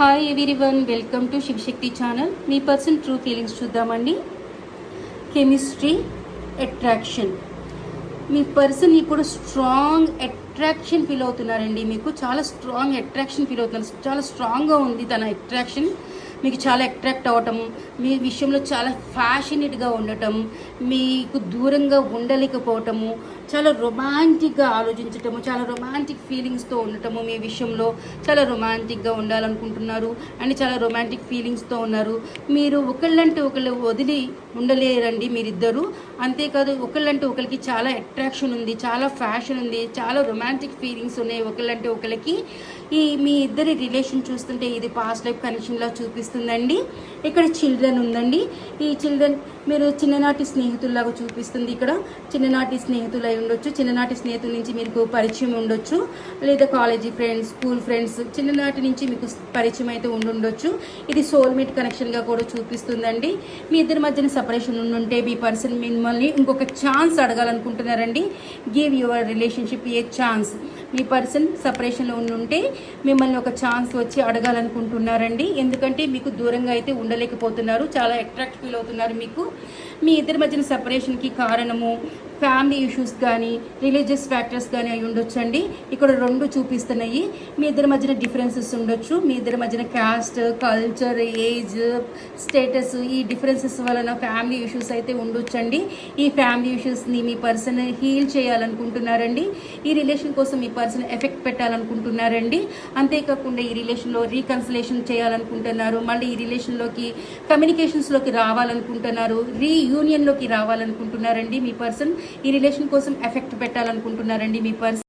Hi everyone, welcome to Shivashakti channel. మీ person true feelings చూద్దామండి. Chemistry, attraction. మీ person ఇప్పుడు స్ట్రాంగ్ అట్రాక్షన్ ఫీల్ అవుతున్నారండి. మీకు చాలా స్ట్రాంగ్ అట్రాక్షన్ ఫీల్ అవుతున్నారు. చాలా స్ట్రాంగ్గా ఉంది తన అట్రాక్షన్. మీకు చాలా అట్రాక్ట్ అవ్వటం, మీ విషయంలో చాలా ఫ్యాషనేట్గా ఉండటం, మీకు దూరంగా ఉండలేకపోవటము, చాలా రొమాంటిక్గా ఆలోచించటము, చాలా రొమాంటిక్ ఫీలింగ్స్తో ఉండటము, మీ విషయంలో చాలా రొమాంటిక్గా ఉండాలనుకుంటున్నారు అండ్ చాలా రొమాంటిక్ ఫీలింగ్స్తో ఉన్నారు. మీరు ఒకళ్ళంటే ఒకళ్ళు వదిలి ఉండలేరండి మీరిద్దరూ. అంతేకాదు, ఒకళ్ళంటే ఒకరికి చాలా అట్రాక్షన్ ఉంది, చాలా ఫ్యాషన్ ఉంది, చాలా రొమాంటిక్ ఫీలింగ్స్ ఉన్నాయి ఒకళ్ళంటే ఒకరికి. మీ ఇద్దరి రిలేషన్ చూస్తుంటే ఇది పాస్ట్ లైఫ్ కనెక్షన్లా చూపిస్తుందండి. ఇక్కడ చిల్డ్రన్ ఉందండి. ఈ చిల్డ్రన్ మీరు చిన్ననాటి స్నేహితుల్లాగా చూపిస్తుంది. ఇక్కడ చిన్ననాటి స్నేహితులు అయి ఉండొచ్చు, చిన్ననాటి స్నేహితుల నుంచి మీకు పరిచయం ఉండొచ్చు, లేదా కాలేజీ ఫ్రెండ్స్, స్కూల్ ఫ్రెండ్స్, చిన్ననాటి నుంచి మీకు పరిచయం అయితే ఉండుండొచ్చు. ఇది సోల్మేట్ కనెక్షన్గా కూడా చూపిస్తుందండి. మీ ఇద్దరి మధ్యన సపరేషన్ ఉండుంటే మీ పర్సన్ మిమ్మల్ని ఇంకొక ఛాన్స్ అడగాలనుకుంటున్నారండి. Give your relationship a chance. మీ పర్సన్ సపరేషన్లో ఉండుంటే మిమ్మల్ని ఒక ఛాన్స్ వచ్చి అడగాలనుకుంటున్నారండి. ఎందుకంటే మీకు దూరంగా అయితే ఉండలేకపోతున్నారు, చాలా అట్రాక్ట్ ఫీల్ అవుతున్నారు. మీకు మీ ఇద్దరి మధ్యన సపరేషన్కి కారణము ఫ్యామిలీ ఇష్యూస్ కానీ రిలీజియస్ ఫ్యాక్టర్స్ కానీ అయి ఉండొచ్చండి. ఇక్కడ రెండు చూపిస్తున్నాయి. మీ ఇద్దరి మధ్యన డిఫరెన్సెస్ ఉండొచ్చు. మీ ఇద్దరి మధ్యన క్యాస్ట్, కల్చర్, ఏజ్, స్టేటస్, ఈ డిఫరెన్సెస్ వలన ఫ్యామిలీ ఇష్యూస్ అయితే ఉండొచ్చండి. ఈ ఫ్యామిలీ ఇష్యూస్ని మీ పర్సన్ హీల్ చేయాలనుకుంటున్నారండి. ఈ రిలేషన్ కోసం మీ పర్సన్ ఎఫెక్ట్ పెట్టాలనుకుంటున్నారండి. అంతేకాకుండా ఈ రిలేషన్లో రీకన్సిలేషన్ చేయాలనుకుంటున్నారు. మళ్ళీ ఈ రిలేషన్లోకి కమ్యూనికేషన్స్లోకి రావాలనుకుంటున్నారు, రీయూనియన్లోకి రావాలనుకుంటున్నారండి. మీ పర్సన్ ఈ రిలేషన్ కోసం ఎఫెక్ట్ పెట్టాలనుకుంటున్నారండి. మీ పర్సన్